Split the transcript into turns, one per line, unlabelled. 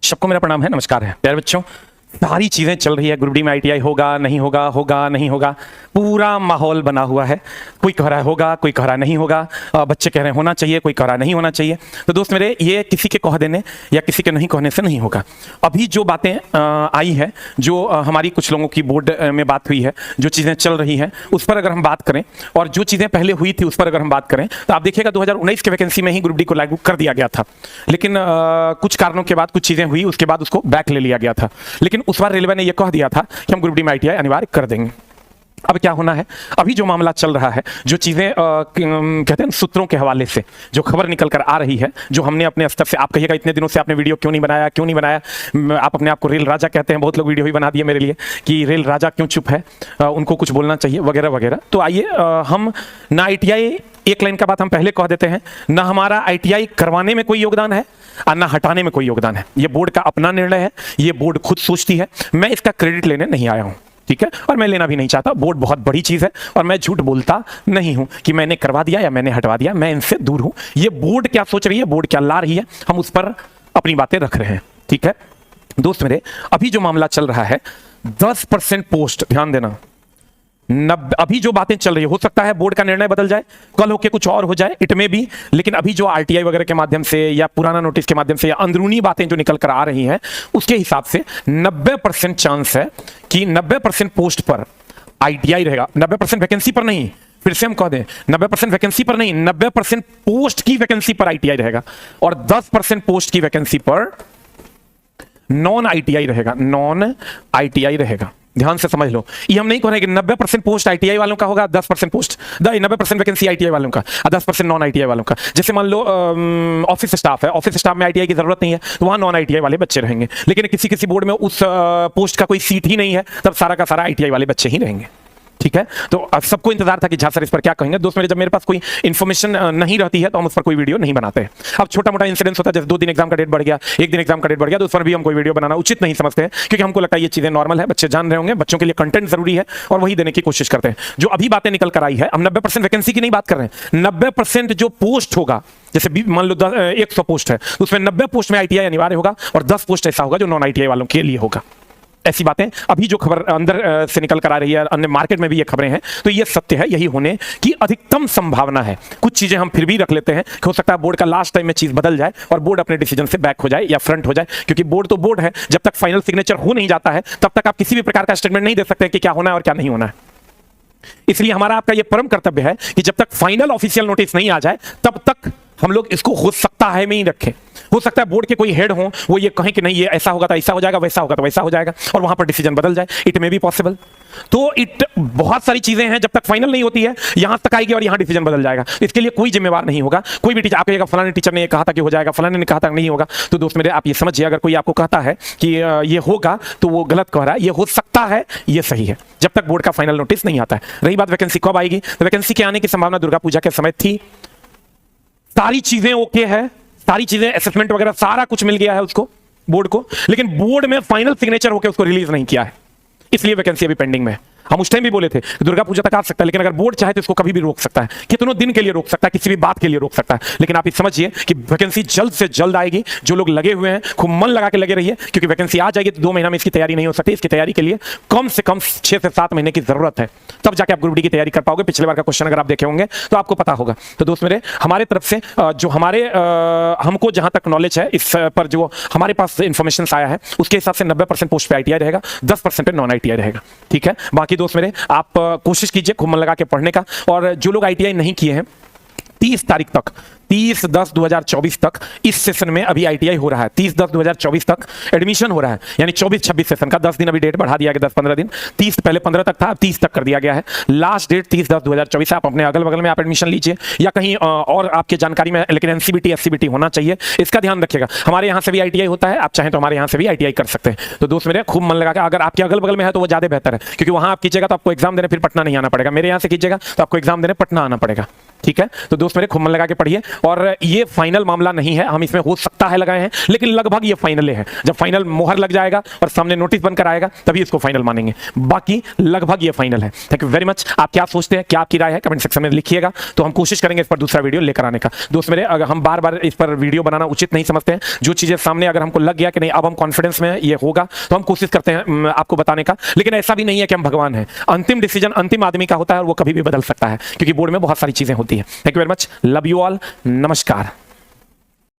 सबको मेरा प्रणाम है, नमस्कार है प्यारे बच्चों। सारी चीज़ें चल रही है, ग्रुप डी में आईटीआई होगा नहीं होगा, होगा नहीं होगा, पूरा माहौल बना हुआ है। कोई कह रहा है होगा, कोई कह रहा नहीं होगा, बच्चे कह रहे हैं होना चाहिए, कोई कह रहा नहीं होना चाहिए। तो दोस्त मेरे, ये किसी के कह देने या किसी के नहीं कहने से नहीं होगा। अभी जो बातें आई है, जो हमारी कुछ लोगों की बोर्ड में बात हुई है, जो चीज़ें चल रही हैं उस पर अगर हम बात करें और जो चीज़ें पहले हुई थी उस पर अगर हम बात करें तो आप देखिएगा 2019 के वैकेंसी में ही ग्रुप डी को लागू कर दिया गया था, लेकिन कुछ कारणों के बाद कुछ चीज़ें हुई, उसके बाद उसको बैक ले लिया गया था। लेकिन उस बार रेलवे ने यह कह दिया था कि हम ग्रुप डी में आईटीआई अनिवार्य कर देंगे। अब क्या होना है, अभी जो मामला चल रहा है, जो चीज़ें कहते हैं सूत्रों के हवाले से जो खबर निकल कर आ रही है, जो हमने अपने स्तर से, आप कहिएगा इतने दिनों से आपने वीडियो क्यों नहीं बनाया, क्यों नहीं बनाया, आप अपने आप को रेल राजा कहते हैं, बहुत लोग वीडियो ही बना दिए मेरे लिए कि रेल राजा क्यों चुप है, उनको कुछ बोलना चाहिए वगैरह वगैरह। तो आइए, हम ना आईटीआई, एक लाइन का बात हम पहले कह देते हैं, ना हमारा आईटीआई करवाने में कोई योगदान है और ना हटाने में कोई योगदान है। ये बोर्ड का अपना निर्णय है, ये बोर्ड खुद सोचती है, मैं इसका क्रेडिट लेने नहीं आया हूं, ठीक है, और मैं लेना भी नहीं चाहता। बोर्ड बहुत बड़ी चीज़ है और मैं झूठ बोलता नहीं हूं कि मैंने करवा दिया या मैंने हटवा दिया, मैं इनसे दूर हूं। ये बोर्ड क्या सोच रही है, बोर्ड क्या ला रही है, हम उस पर अपनी बातें रख रहे हैं, ठीक है। दोस्त मेरे, अभी जो मामला चल रहा है 10% पोस्ट, ध्यान देना, अभी जो बातें चल रही है, हो सकता है बोर्ड का निर्णय बदल जाए, कल होके कुछ और हो जाए, इट में भी, लेकिन अभी जो आरटीआई वगैरह के माध्यम से या पुराना नोटिस के माध्यम से या अंदरूनी बातें जो निकल कर आ रही हैं, उसके हिसाब से 90% चांस है कि 90% पोस्ट पर आईटीआई रहेगा। 90% वैकेंसी पर नहीं, फिर से हम कह दें 90% वैकेंसी पर नहीं, 90% पोस्ट की वैकेंसी पर आईटीआई रहेगा और 10% पोस्ट की वैकेंसी पर नॉन आईटीआई रहेगा, नॉन आईटीआई रहेगा। ध्यान से समझ लो, ये हम नहीं कह रहे कि 90% पोस्ट आईटीआई वालों का होगा, 10% पोस्ट 90% वैकेंसी आईटीआई वालों का और 10% नॉन आईटीआई वालों का। जैसे मान लो ऑफिस स्टाफ है, ऑफिस स्टाफ में आईटीआई की जरूरत नहीं है, तो वहां नॉन आईटीआई वाले बच्चे रहेंगे, लेकिन किसी किसी बोर्ड में उस पोस्ट का कोई सीट ही नहीं है, तब सारा का सारा आईटीआई वाले बच्चे ही रहेंगे, ठीक है। तो अब सबको इंतजार था कि झा सर इस पर क्या कहेंगे। दोस्त मेरे, जब मेरे पास कोई इन्फॉर्मेशन नहीं रहती है तो हम उस पर कोई वीडियो नहीं बनाते हैं। अब छोटा मोटा इंसिडेंस होता है, जैसे 2 दिन एग्जाम का डेट बढ़ गया, 1 दिन एग्जाम का डेट बढ़ गया, तो उस पर भी हम कोई वीडियो बनाना उचित नहीं समझते हैं, क्योंकि हमको लगता है ये चीजें नॉर्मल है, बच्चे जान रहे होंगे, बच्चों के लिए कंटेंट जरूरी है और वही देने की कोशिश करते हैं। जो अभी बातें निकल कर आई है, हम 90% वैकेंसी की नहीं बात कर रहे हैं, 90% जो पोस्ट होगा, जैसे मान लो 100 पोस्ट है, उसमें 90 पोस्ट में आईटीआई अनिवार्य होगा और 10 पोस्ट ऐसा होगा जो नॉन आईटीआई वालों के लिए होगा। ऐसी बातें अभी जो खबर अंदर से निकल कर आ रही है, अन्य मार्केट में भी ये खबरें हैं, तो ये सत्य है, यही होने की अधिकतम संभावना है। कुछ चीजें हम फिर भी रख लेते हैं कि हो सकता है बोर्ड का लास्ट टाइम में चीज बदल जाए और बोर्ड अपने डिसीजन से बैक हो जाए या फ्रंट हो जाए, क्योंकि बोर्ड तो बोर्ड है, जब तक फाइनल सिग्नेचर हो नहीं जाता है तब तक आप किसी भी प्रकार का स्टेटमेंट नहीं दे सकते कि क्या होना है और क्या नहीं होना है। इसलिए हमारा आपका यह परम कर्तव्य है कि जब तक फाइनल ऑफिशियल नोटिस नहीं आ जाए तब तक हम लोग इसको हो सकता है में ही रखें। हो सकता है बोर्ड के कोई हेड हो, वो ये कहें कि नहीं ये ऐसा होगा तो ऐसा हो जाएगा, वैसा होगा तो वैसा हो जाएगा, और वहां पर डिसीजन बदल जाए, इट मे बी पॉसिबल। तो बहुत सारी चीजें हैं, जब तक फाइनल नहीं होती है यहां तक आएगी और यहां डिसीजन बदल जाएगा। इसके लिए कोई जिम्मेवार नहीं होगा, कोई भी टीचर। आप कहिएगा फलाने टीचर ने कहा था कि हो जाएगा, फलाने ने कहा था नहीं होगा, तो दोस्त मेरे आप ये समझिए, अगर कोई आपको कहता है कि ये होगा तो वो गलत कह रहा है, ये हो सकता है, ये सही है, जब तक बोर्ड का फाइनल नोटिस नहीं आता है। रही बात वैकेंसी कब आएगी, तो वैकेंसी के आने की संभावना दुर्गा पूजा के समय थी, सारी चीजें ओके है, सारी चीजें असेसमेंट वगैरह सारा कुछ मिल गया है उसको, बोर्ड को, लेकिन बोर्ड में फाइनल सिग्नेचर होकर उसको रिलीज नहीं किया है, इसलिए वैकेंसी अभी पेंडिंग में है। हम उस टाइम भी बोले थे दुर्गा पूजा तक आ सकता है, लेकिन अगर बोर्ड चाहे तो इसको कभी भी रोक सकता है, कितनों दिन के लिए रोक सकता है, किसी भी बात के लिए रोक सकता है। लेकिन आप ये समझिए कि वैकेंसी जल्द से जल्द आएगी। जो लोग लगे हुए हैं खूब मन लगा के लगे रहिए, क्योंकि वैकेंसी आ जाएगी तो 2 महीना में इसकी तैयारी नहीं हो सकती। इसकी तैयारी के लिए कम से कम 6 से 7 महीने की जरूरत है, तब जाके आप ग्रुप डी की तैयारी कर पाओगे। पिछले बार का क्वेश्चन अगर आप देखे होंगे तो आपको पता होगा। तो दोस्त मेरे, हमारे तरफ से जो हमको जहां तक नॉलेज है, इस पर जो हमारे पास इंफॉर्मेशन आया है, उसके हिसाब से 90% पोस्ट पे आईटीआई रहेगा, 10% पे नॉन आईटीआई रहेगा, ठीक है। बाकी दोस्त मेरे, आप कोशिश कीजिए खूब मन लगा के पढ़ने का, और जो लोग आईटीआई नहीं किए हैं 30 तारीख तक, 30/10/2024 तक इस सेशन में अभी आईटीआई हो रहा है। 30/10/2024 तक एडमिशन हो रहा है, यानी 24-26 सेशन का 10 दिन अभी डेट बढ़ा दिया गया, 10-15 दिन। 30 पहले 15 तक था, 30 तक कर दिया गया है। Last date 30/10/2024। आप अपने अगल बगल में आप एडमिशन लीजिए, या कहीं और आपके जानकारी में, लेकिन एनसीबीटी एससीबीटी होना चाहिए, इसका ध्यान रखिएगा। हमारे यहाँ से भी आईटीआई होता है, आप चाहें तो हमारे यहाँ से भी आईटीआई कर सकते हैं। तो दोस्त मेरे, खूब मन लगा के, अगर आपके अगल बगल में है तो वो ज्यादा बेहतर है, क्योंकि वहां आप कीजिएगा तो आपको एग्जाम देने फिर पटना नहीं आना पड़ेगा। मेरे यहाँ से कीजिएगा तो आपको एग्जाम देने पटना आना पड़ेगा, ठीक है, तो दोस्त मेरे खूब मन लगा के पढ़िए। और ये फाइनल मामला नहीं है, हम इसमें हो सकता है लगाए हैं, लेकिन लगभग ये फाइनल है। जब फाइनल मोहर लग जाएगा और सामने नोटिस बनकर आएगा तभी इसको फाइनल मानेंगे, बाकी लगभग ये फाइनल है। Thank you very much. आप क्या सोचते हैं, क्या आपकी राय है, कमेंट सेक्शन में लिखिएगा, तो हम कोशिश करेंगे इस पर दूसरा वीडियो लेकर आने का। दोस्त मेरे, अगर हम बार बार इस पर वीडियो बनाना उचित नहीं समझते हैं, जो चीजें सामने अगर हमको लग गया कि नहीं अब हम कॉन्फिडेंस में ये होगा, तो हम कोशिश करते हैं आपको बताने का। लेकिन ऐसा भी नहीं है कि हम भगवान हैं, अंतिम डिसीजन अंतिम आदमी का होता है और वो कभी भी बदल सकता है, क्योंकि बोर्ड में बहुत सारी चीजें होती है। Thank you very much, love you all, नमस्कार।